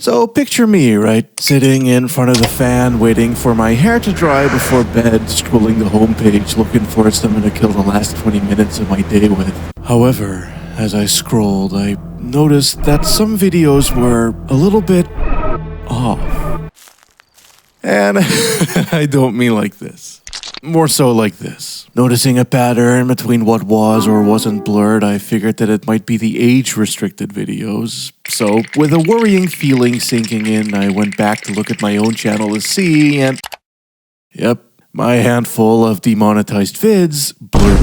So picture me, right? Sitting in front of the fan, waiting for my hair to dry before bed, scrolling the homepage, looking for something to kill the last 20 minutes of my day with. However, as I scrolled, I noticed that some videos were a little bit off. And I don't mean like this. More so like this. Noticing a pattern between what was or wasn't blurred, I figured that it might be the age-restricted videos. So, with a worrying feeling sinking in, I went back to look at my own channel to see, and yep, my handful of demonetized vids blurry.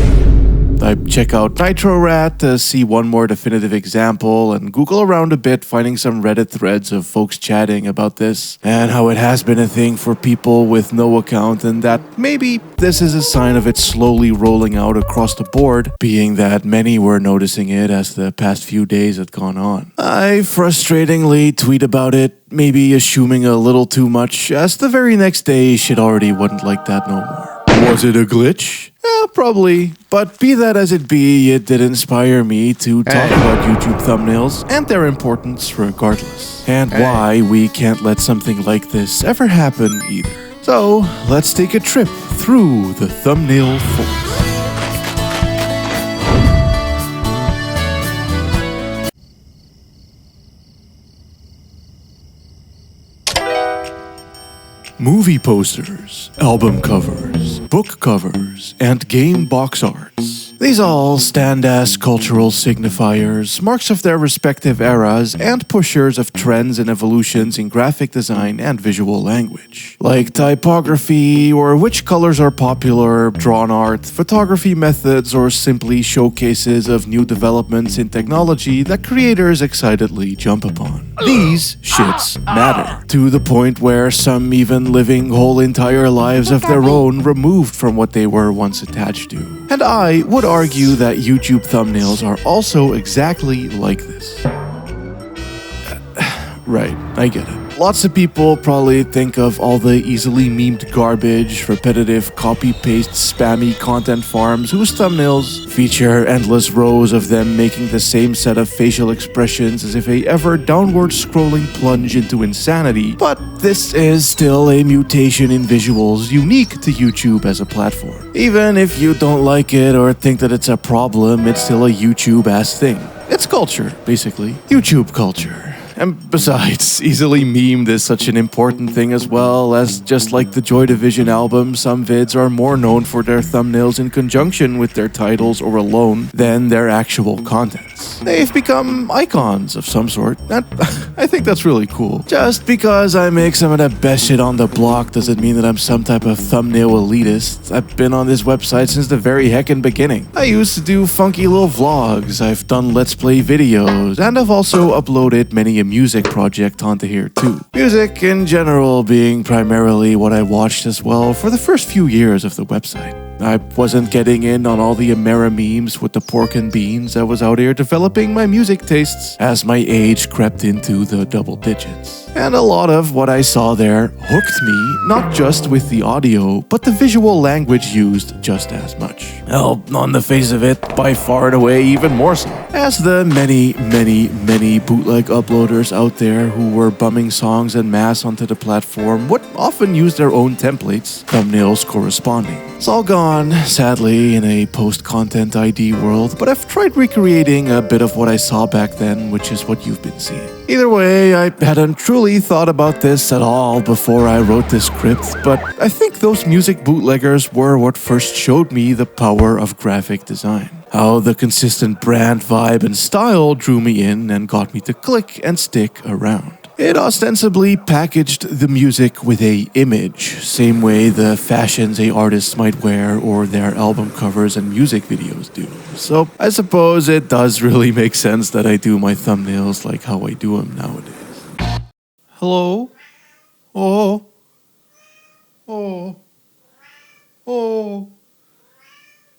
I check out NitroRat to see one more definitive example and Google around a bit, finding some Reddit threads of folks chatting about this and how it has been a thing for people with no account, and that maybe this is a sign of it slowly rolling out across the board, being that many were noticing it as the past few days had gone on. I frustratingly tweet about it, maybe assuming a little too much, as the very next day shit already wasn't like that no more. Was it a glitch? Probably. But be that as it be, it did inspire me to talk about YouTube thumbnails and their importance regardless. And why we can't let something like this ever happen either. So, let's take a trip through the thumbnail forest. Movie posters, album covers, book covers, and game box arts. These all stand as cultural signifiers, marks of their respective eras, and pushers of trends and evolutions in graphic design and visual language. Like typography, or which colors are popular, drawn art, photography methods, or simply showcases of new developments in technology that creators excitedly jump upon. These shits matter, to the point where some even living whole entire lives of their own removed from what they were once attached to. And I would argue that YouTube thumbnails are also exactly like this. Right, I get it. Lots of people probably think of all the easily memed garbage, repetitive copy-paste spammy content farms whose thumbnails feature endless rows of them making the same set of facial expressions as if a ever downward scrolling plunge into insanity. But this is still a mutation in visuals unique to YouTube as a platform. Even if you don't like it or think that it's a problem, it's still a YouTube-ass thing. It's culture, basically. YouTube culture. And besides, easily memed is such an important thing as well, as just like the Joy Division album, some vids are more known for their thumbnails in conjunction with their titles or alone than their actual contents. They've become icons of some sort, and I think that's really cool. Just because I make some of the best shit on the block doesn't mean that I'm some type of thumbnail elitist. I've been on this website since the very heckin' beginning. I used to do funky little vlogs, I've done let's play videos, and I've also uploaded many music project onto here too. Music in general being primarily what I watched as well for the first few years of the website. I wasn't getting in on all the Amera memes with the pork and beans. I was out here developing my music tastes as my age crept into the double digits. And a lot of what I saw there hooked me, not just with the audio, but the visual language used just as much. Hell, on the face of it, by far and away even more so. As the many bootleg uploaders out there who were bumming songs en masse onto the platform would often use their own templates, thumbnails corresponding. It's all gone, sadly, in a post-content ID world, but I've tried recreating a bit of what I saw back then, which is what you've been seeing. Either way, I hadn't truly thought about this at all before I wrote this script, but I think those music bootleggers were what first showed me the power of graphic design. How the consistent brand vibe and style drew me in and got me to click and stick around. It ostensibly packaged the music with a image, same way the fashions a artist might wear or their album covers and music videos do. So I suppose it does really make sense that I do my thumbnails like how I do them nowadays. Hello? Oh.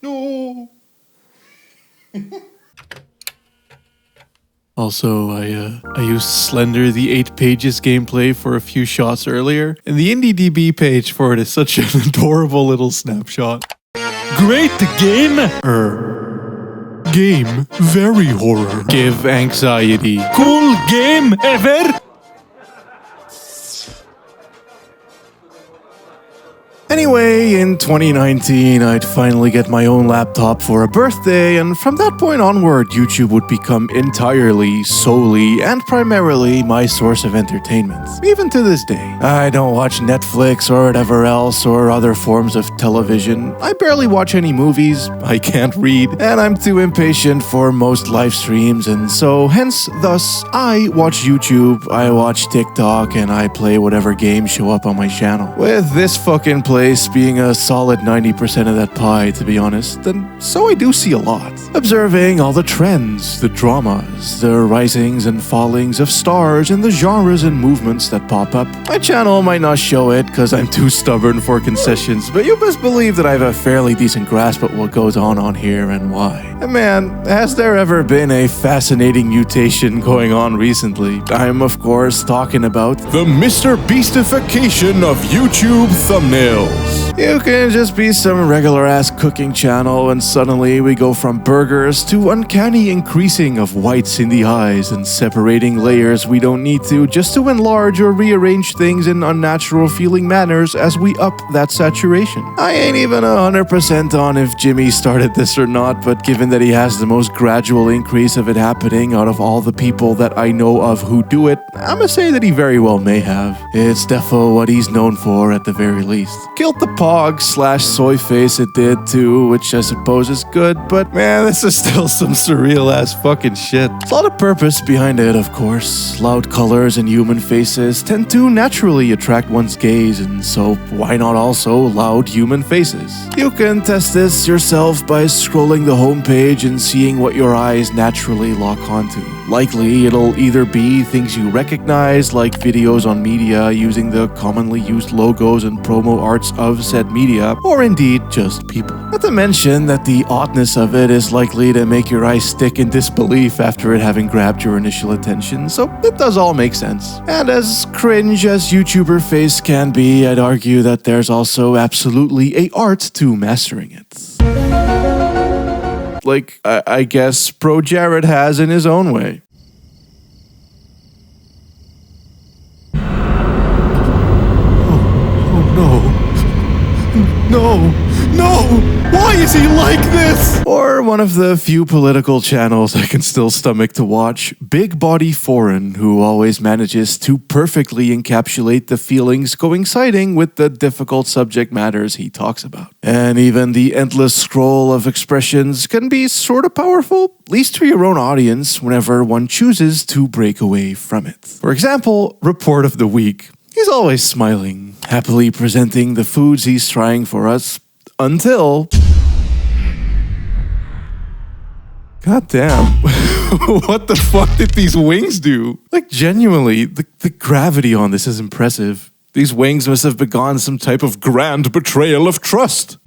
No. Also, I used Slender the 8 Pages gameplay for a few shots earlier, and the IndieDB page for it is such an adorable little snapshot. Great game! Game, very horror. Give anxiety. Cool game ever! Anyway, in 2019, I'd finally get my own laptop for a birthday, and from that point onward, YouTube would become entirely, solely, and primarily my source of entertainment. Even to this day. I don't watch Netflix or whatever else or other forms of television. I barely watch any movies, I can't read, and I'm too impatient for most live streams, and so thus, I watch YouTube, I watch TikTok, and I play whatever games show up on my channel. With this fucking place being a solid 90% of that pie, to be honest, and so I do see a lot. Observing all the trends, the dramas, the risings and fallings of stars and the genres and movements that pop up. My channel might not show it because I'm too stubborn for concessions, but you best believe that I have a fairly decent grasp at what goes on here and why. And man, has there ever been a fascinating mutation going on recently? I'm of course talking about the Mr. Beastification of YouTube thumbnails. You can just be some regular-ass cooking channel and suddenly we go from burgers to uncanny increasing of whites in the eyes and separating layers we don't need to just to enlarge or rearrange things in unnatural feeling manners as we up that saturation. I ain't even 100% on if Jimmy started this or not, but given that he has the most gradual increase of it happening out of all the people that I know of who do it, I'ma say that he very well may have. It's defo what he's known for at the very least. Killed the pog/soy face it did too, which I suppose is good, but man, this is still some surreal ass fucking shit. A lot of purpose behind it, of course. Loud colors and human faces tend to naturally attract one's gaze, and so why not also loud human faces? You can test this yourself by scrolling the homepage and seeing what your eyes naturally lock onto. Likely, it'll either be things you recognize, like videos on media using the commonly used logos and promo arts of said media, or indeed just people. Not to mention that the oddness of it is likely to make your eyes stick in disbelief after it having grabbed your initial attention, so it does all make sense. And as cringe as YouTuber face can be, I'd argue that there's also absolutely a art to mastering it. Like, I guess Pro Jared has in his own way. No! Why is he like this? Or one of the few political channels I can still stomach to watch, Big Body Foreign, who always manages to perfectly encapsulate the feelings coinciding with the difficult subject matters he talks about. And even the endless scroll of expressions can be sort of powerful, at least to your own audience, whenever one chooses to break away from it. For example, Report of the Week. He's always smiling, happily presenting the foods he's trying for us, until... God damn. What the fuck did these wings do? Like, genuinely, the gravity on this is impressive. These wings must have begun some type of grand betrayal of trust.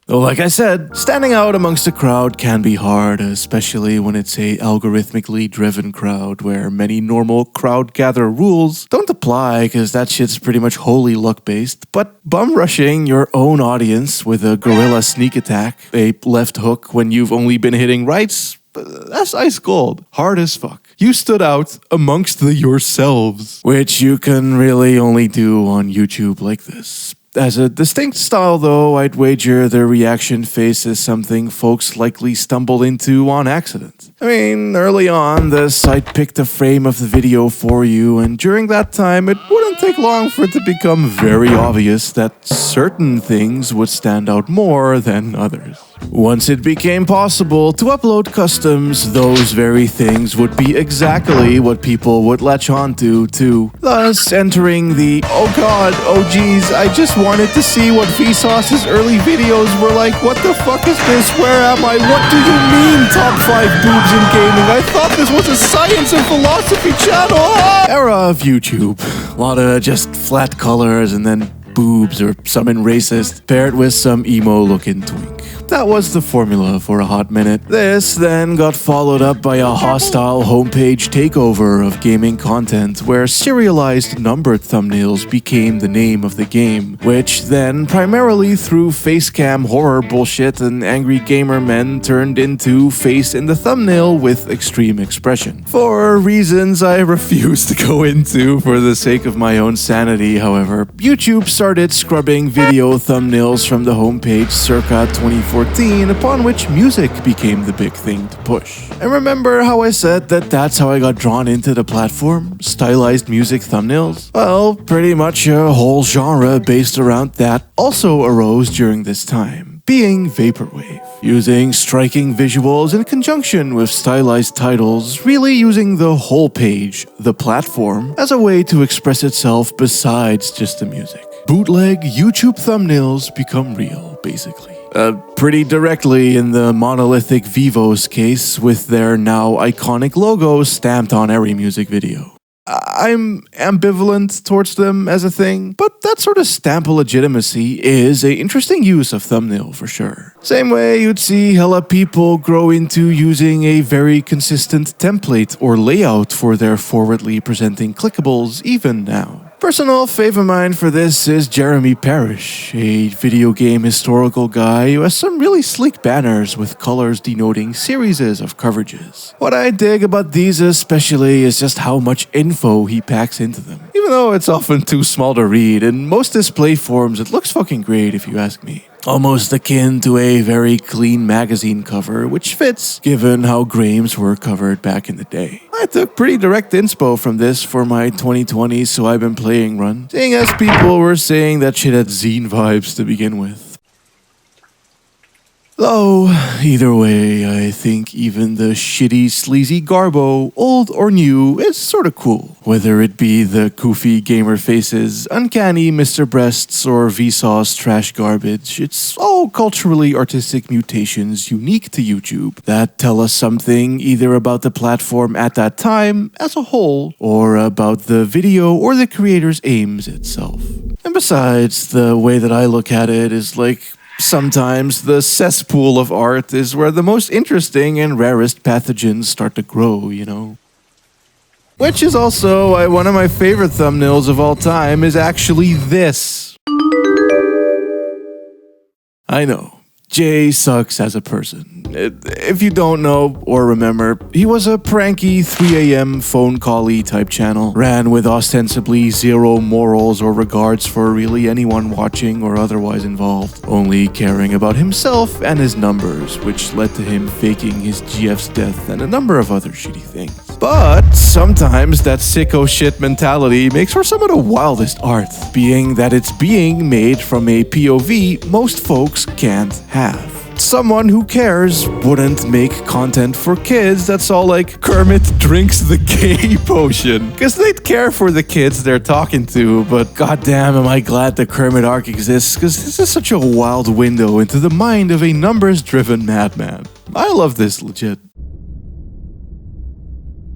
Though, like I said, standing out amongst a crowd can be hard, especially when it's a algorithmically driven crowd where many normal crowd gather rules don't apply because that shit's pretty much wholly luck-based. But bum rushing your own audience with a guerrilla sneak attack, a left hook when you've only been hitting rights, that's ice cold. Hard as fuck. You stood out amongst the yourselves, which you can really only do on YouTube like this. As a distinct style, though, I'd wager the reaction face is something folks likely stumbled into on accident. I mean, early on, the site picked a frame of the video for you, and during that time, it wouldn't take long for it to become very obvious that certain things would stand out more than others. Once it became possible to upload customs, those very things would be exactly what people would latch onto, too. Thus, entering the, oh god, oh geez, I just wanted to see what Vsauce's early videos were like, what the fuck is this, where am I, what do you mean top 5 boobs in gaming, I thought this was a science and philosophy channel, Era of YouTube. A lot of just flat colors and then boobs or something racist, paired with some emo looking twink. That was the formula for a hot minute. This then got followed up by a hostile homepage takeover of gaming content where serialized numbered thumbnails became the name of the game, which then primarily through facecam horror bullshit and angry gamer men turned into face in the thumbnail with extreme expression. For reasons I refuse to go into for the sake of my own sanity, however, YouTube started scrubbing video thumbnails from the homepage circa 2014, upon which music became the big thing to push. And remember how I said that that's how I got drawn into the platform? Stylized music thumbnails? Well, pretty much a whole genre based around that also arose during this time, being Vaporwave. Using striking visuals in conjunction with stylized titles, really using the whole page, the platform, as a way to express itself besides just the music. Bootleg YouTube thumbnails become real, basically. Pretty directly in the monolithic Vivo's case, with their now iconic logo stamped on every music video. I'm ambivalent towards them as a thing, but that sort of stamp of legitimacy is an interesting use of thumbnail for sure. Same way you'd see hella people grow into using a very consistent template or layout for their forwardly presenting clickables even now. Personal fave of mine for this is Jeremy Parrish, a video game historical guy who has some really sleek banners with colors denoting series of coverages. What I dig about these especially is just how much info he packs into them. Even though it's often too small to read, in most display forms it looks fucking great if you ask me. Almost akin to a very clean magazine cover, which fits given how games were covered back in the day. I took pretty direct inspo from this for my 2020 So I've Been Playing run, seeing as people were saying that shit had zine vibes to begin with. Though, either way, I think even the shitty, sleazy garbo, old or new, is sorta cool. Whether it be the goofy gamer faces, uncanny Mr. Breasts, or Vsauce trash garbage, it's all culturally artistic mutations unique to YouTube that tell us something either about the platform at that time as a whole, or about the video or the creator's aims itself. And besides, the way that I look at it is like, sometimes the cesspool of art is where the most interesting and rarest pathogens start to grow, you know? Which is also why one of my favorite thumbnails of all time is actually this. I know, Jay sucks as a person. If you don't know or remember, he was a pranky 3 a.m. phone call-y type channel, ran with ostensibly zero morals or regards for really anyone watching or otherwise involved, only caring about himself and his numbers, which led to him faking his GF's death and a number of other shitty things. But sometimes that sicko shit mentality makes for some of the wildest art, being that it's being made from a POV most folks can't have. Someone who cares wouldn't make content for kids that's all like Kermit drinks the gay potion, because they'd care for the kids they're talking to, but goddamn am I glad the Kermit arc exists, because this is such a wild window into the mind of a numbers-driven madman. I love this legit.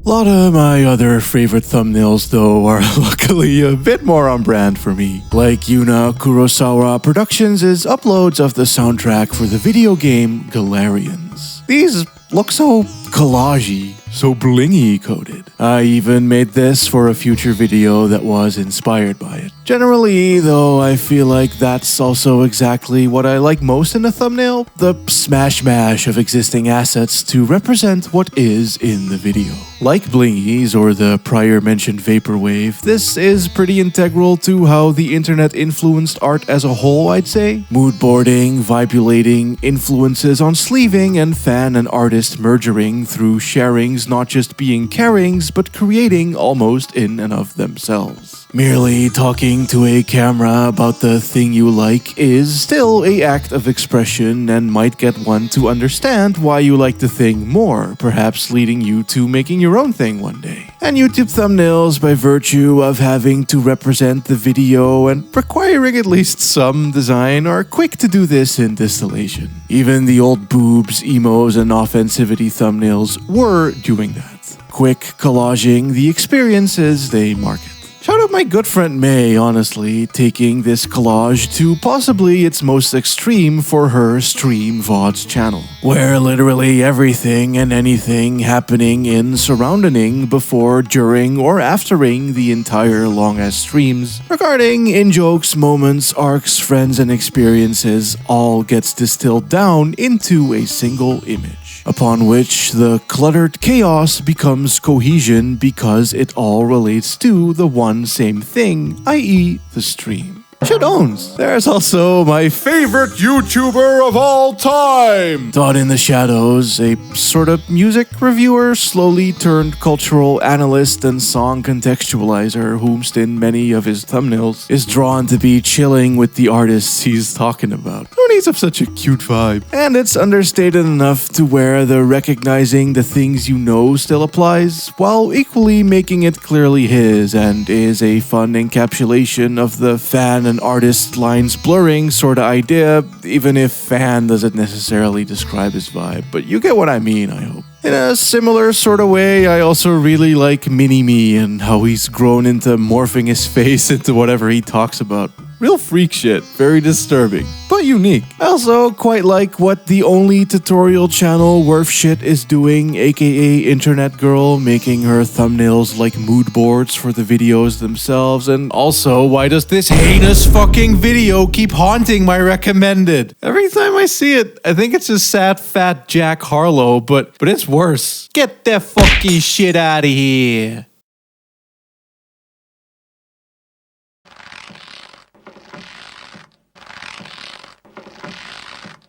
A lot of my other favorite thumbnails, though, are luckily a bit more on brand for me. Like Yuna Kurosawa Productions' uploads of the soundtrack for the video game Galarians. These look so collage-y, so blingy coded. I even made this for a future video that was inspired by it. Generally, though, I feel like that's also exactly what I like most in a thumbnail, the smash mash of existing assets to represent what is in the video. Like blingies or the prior mentioned Vaporwave, this is pretty integral to how the internet influenced art as a whole, I'd say. Moodboarding, vibulating, influences on sleeving, and fan and artist merging through sharings not just being carings, but creating almost in and of themselves. Merely talking to a camera about the thing you like is still an act of expression and might get one to understand why you like the thing more, perhaps leading you to making your own thing one day. And YouTube thumbnails, by virtue of having to represent the video and requiring at least some design, are quick to do this in distillation. Even the old boobs, emos, and offensivity thumbnails were doing that. Quick collaging the experiences they market. Shout out my good friend May, honestly, taking this collage to possibly its most extreme for her Stream VODs channel, where literally everything and anything happening in surrounding before, during, or aftering the entire long-ass streams, regarding in-jokes, moments, arcs, friends, and experiences, all gets distilled down into a single image, upon which the cluttered chaos becomes cohesion because it all relates to the one same thing, i.e. the stream. Shit owns. There's also my favorite YouTuber of all time! Thought in the shadows, a sort of music reviewer, slowly turned cultural analyst and song contextualizer, whomst in many of his thumbnails is drawn to be chilling with the artists he's talking about. Who needs of such a cute vibe? And it's understated enough to where the recognizing the things you know still applies, while equally making it clearly his, and is a fun encapsulation of the fan and artist lines blurring sorta idea, even if fan doesn't necessarily describe his vibe, but you get what I mean, I hope. In a similar sort of way, I also really like Mini-Me and how he's grown into morphing his face into whatever he talks about. Real freak shit, very disturbing, but unique. I also quite like what the only tutorial channel worth shit is doing, aka Internet Girl, making her thumbnails like mood boards for the videos themselves, and also why does this heinous fucking video keep haunting my recommended? Every time I see it, I think it's just sad fat Jack Harlow, but it's worse. Get that fucking shit out of here.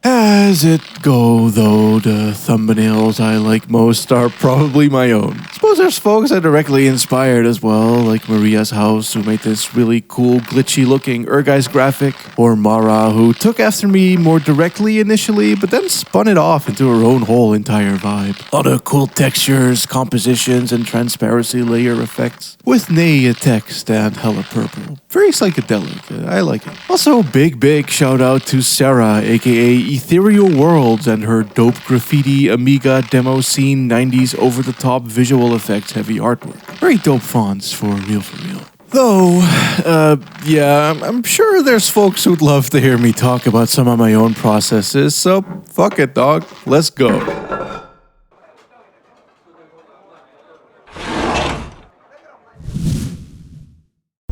As it go, though, the thumbnails I like most are probably my own. Suppose there's folks I directly inspired as well, like Maria's House, who made this really cool, glitchy-looking Urgeist graphic, or Mara, who took after me more directly initially, but then spun it off into her own whole entire vibe. A lot of cool textures, compositions, and transparency layer effects, with Naya text and hella purple. Very psychedelic, I like it. Also, big shout out to Sarah, aka Ethereal Worlds, and her dope graffiti Amiga demo scene 90s over-the-top visual effects heavy artwork. Very dope fonts for real. Though, yeah, I'm sure there's folks who'd love to hear me talk about some of my own processes, so fuck it, dog. Let's go.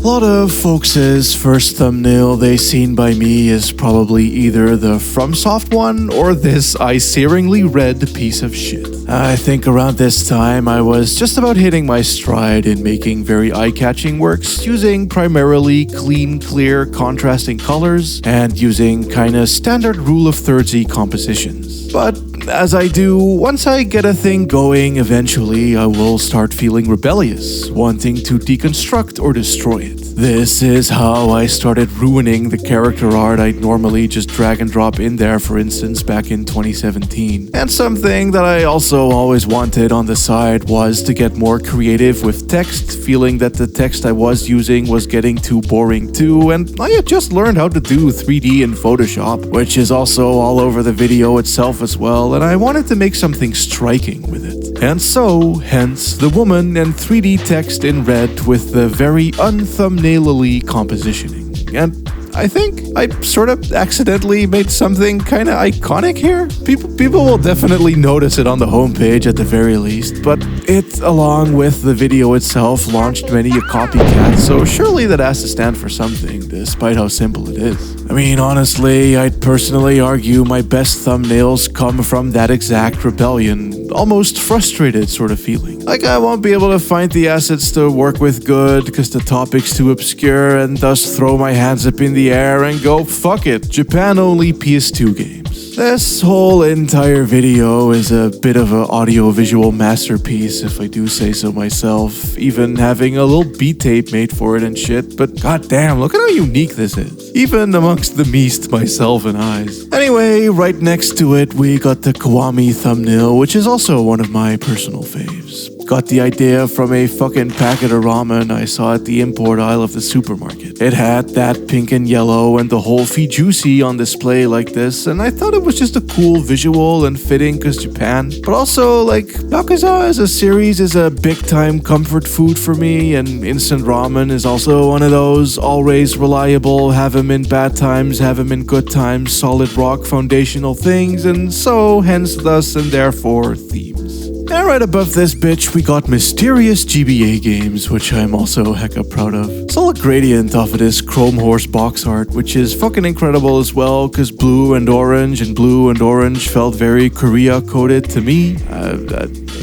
A lot of folks' first thumbnail they seen by me is probably either the FromSoft one or this I-searingly red piece of shit. I think around this time I was just about hitting my stride in making very eye-catching works using primarily clean, clear, contrasting colors and using kinda standard rule of thirdsy compositions. But as I do, once I get a thing going, eventually I will start feeling rebellious, wanting to deconstruct or destroy it. This is how I started ruining the character art I'd normally just drag and drop in there, for instance, back in 2017. And something that I also always wanted on the side was to get more creative with text, feeling that the text I was using was getting too boring too, and I had just learned how to do 3D in Photoshop, which is also all over the video itself as well, and I wanted to make something striking with it. And so, hence, the woman and 3D text in red with the very unthumbnailily compositioning. And I think I sort of accidentally made something kinda iconic here. People will definitely notice it on the homepage at the very least, but it, along with the video itself, launched many a copycat, so surely that has to stand for something, despite how simple it is. I mean, honestly, I'd personally argue my best thumbnails come from that exact rebellion, almost frustrated sort of feeling. Like I won't be able to find the assets to work with good because the topic's too obscure, and thus throw my hands up in the air and go, fuck it, Japan only PS2 games. This whole entire video is a bit of an audio-visual masterpiece, if I do say so myself, even having a little beat tape made for it and shit, but goddamn, look at how unique this is. Even amongst the meest, myself and eyes. Anyway, right next to it, we got the Kiwami thumbnail, which is also one of my personal faves. got the idea from a fucking packet of ramen I saw at the import aisle of the supermarket. It had that pink and yellow and the whole juicy on display like this, and I thought it was just a cool visual and fitting because Japan. But also, like, Yakuza as a series is a big time comfort food for me, and instant ramen is also one of those always reliable, have him in bad times, have him in good times, solid rock foundational things, and so hence thus and therefore themes. And right above this bitch, we got mysterious GBA games, which I'm also hecka proud of. Saw a gradient off of this Chrome Horse box art, which is fucking incredible as well, because blue and orange felt very Korea-coded to me.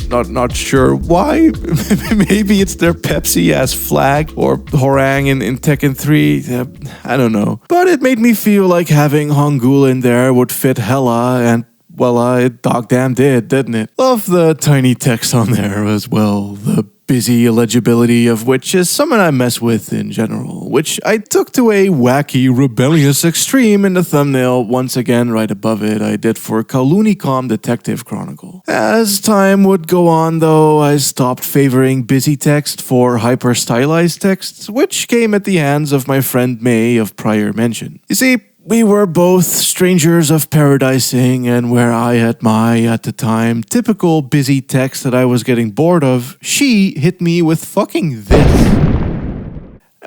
Not sure why. Maybe it's their Pepsi-ass flag, or Horang in Tekken 3. I don't know. But it made me feel like having Hangul in there would fit hella, and well, it goddamn did, didn't it? Love the tiny text on there as well. The busy illegibility of which is something I mess with in general, which I took to a wacky, rebellious extreme in the thumbnail. Once again, right above it, I did for Kowloon Detective Chronicle. As time would go on, though, I stopped favoring busy text for hyper-stylized texts, which came at the hands of my friend May of prior mention. You see, we were both strangers of paradising, and where I had my, at the time, typical busy text that I was getting bored of, she hit me with fucking this.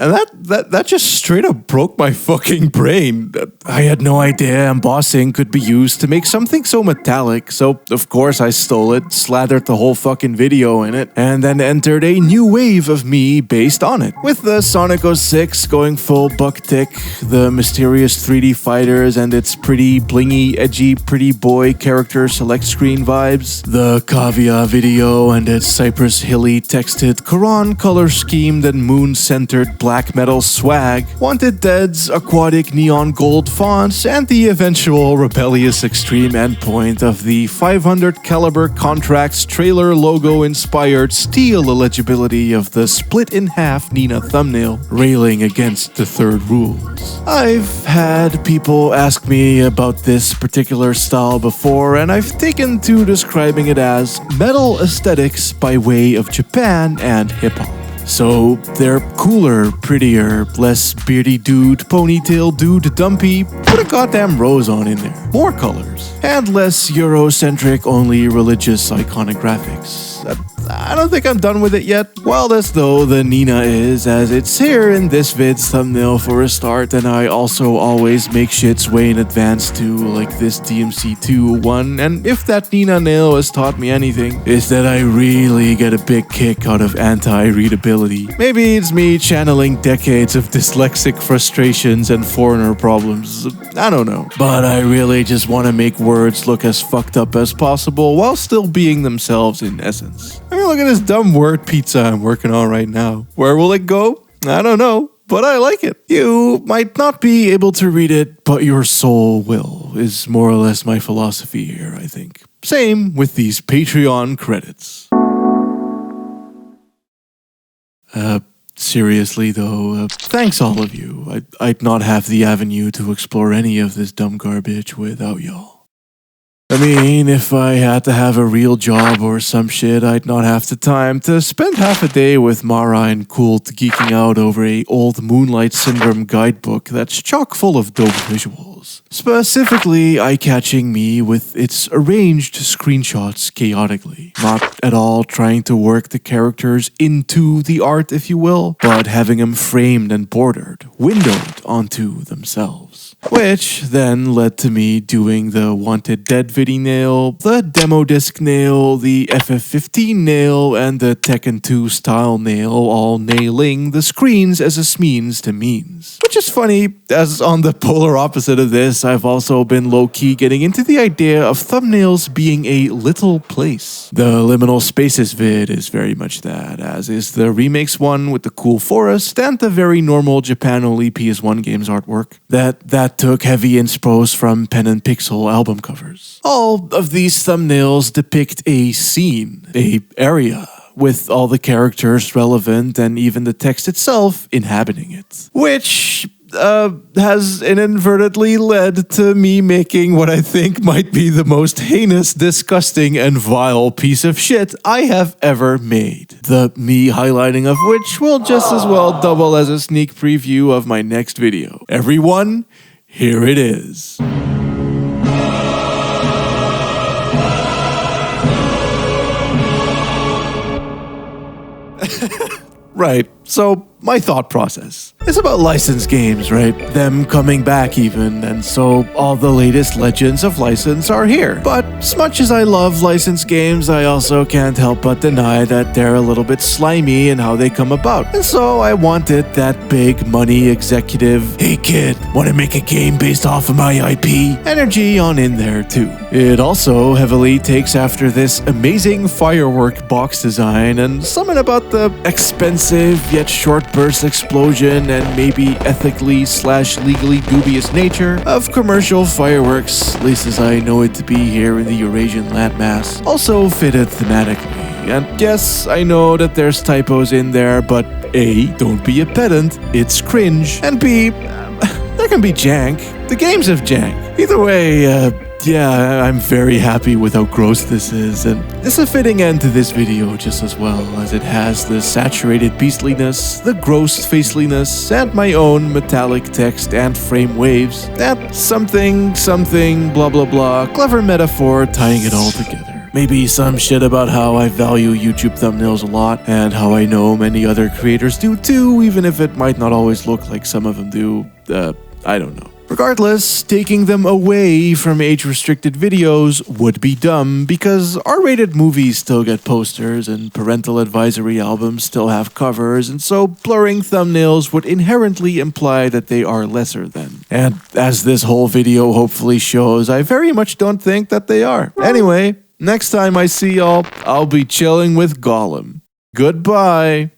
And that just straight up broke my fucking brain. I had no idea embossing could be used to make something so metallic, so of course I stole it, slathered the whole fucking video in it, and then entered a new wave of me based on it. With the Sonic 06 going full buck tick, the mysterious 3D fighters and its pretty blingy, edgy, pretty boy character select screen vibes, the Kavia video and its Cypress Hilly texted Quran color schemed and moon-centered black metal swag, Wanted Dead's aquatic neon gold fonts, and the eventual rebellious extreme endpoint of the 500 caliber Contracts trailer logo inspired steel illegibility of the split in half Nina thumbnail, railing against the third rules. I've had people ask me about this particular style before, and I've taken to describing it as metal aesthetics by way of Japan and hip-hop. So they're cooler, prettier, less beardy dude, ponytail dude, dumpy, put a goddamn rose on in there. More colors. And less Eurocentric, only religious iconic graphics. I don't think I'm done with it yet. Wild as though the Nina is, as it's here in this vid's thumbnail for a start, and I also always make shits way in advance to, like this DMC2 one, and if that Nina nail has taught me anything, is that I really get a big kick out of anti-readability. Maybe it's me channeling decades of dyslexic frustrations and foreigner problems, I don't know. But I really just want to make words look as fucked up as possible while still being themselves in essence. I mean, look at this dumb word pizza I'm working on right now. Where will it go? I don't know, but I like it. You might not be able to read it, but your soul will, is more or less my philosophy here, I think. Same with these Patreon credits. Seriously though, thanks all of you. I'd not have the avenue to explore any of this dumb garbage without y'all. I mean, if I had to have a real job or some shit, I'd not have the time to spend half a day with Mara and Kult geeking out over a old Moonlight Syndrome guidebook that's chock full of dope visuals. Specifically, eye-catching me with its arranged screenshots chaotically. Not at all trying to work the characters into the art, if you will, but having them framed and bordered, windowed onto themselves. Which then led to me doing the Wanted Dead video nail, the demo disc nail, the FF15 nail, and the Tekken 2 style nail, all nailing the screens as a means to means. Which is funny, as on the polar opposite of this, I've also been low-key getting into the idea of thumbnails being a little place. The Liminal Spaces vid is very much that, as is the remakes one with the cool forest and the very normal Japan-only PS1 games artwork. That took heavy inspos from pen and pixel album covers. All of these thumbnails depict a scene, a area, with all the characters relevant and even the text itself inhabiting it. Which has inadvertently led to me making what I think might be the most heinous, disgusting, and vile piece of shit I have ever made. The me highlighting of which will just as well double as a sneak preview of my next video. Everyone, here it is. Right, so my thought process. It's about licensed games, right? Them coming back even, and so all the latest legends of license are here. But as much as I love licensed games, I also can't help but deny that they're a little bit slimy in how they come about. And so I wanted that big money executive, hey kid, wanna make a game based off of my IP? Energy on in there too. It also heavily takes after this amazing firework box design and something about the expensive yet short burst explosion and maybe ethically/legally dubious nature of commercial fireworks, at least as I know it to be here in the Eurasian landmass, also fitted thematically. And yes, I know that there's typos in there, but A, don't be a pedant, it's cringe, and B, there can be jank. The games have jank. Either way, yeah, I'm very happy with how gross this is, and it's a fitting end to this video just as well, as it has the saturated beastliness, the gross faceliness, and my own metallic text and frame waves, and something, blah blah blah, clever metaphor tying it all together. Maybe some shit about how I value YouTube thumbnails a lot, and how I know many other creators do too, even if it might not always look like some of them do. I don't know. Regardless, taking them away from age-restricted videos would be dumb because R-rated movies still get posters and parental advisory albums still have covers, and so blurring thumbnails would inherently imply that they are lesser than. And as this whole video hopefully shows, I very much don't think that they are. Anyway, next time I see y'all, I'll be chilling with Gollum. Goodbye!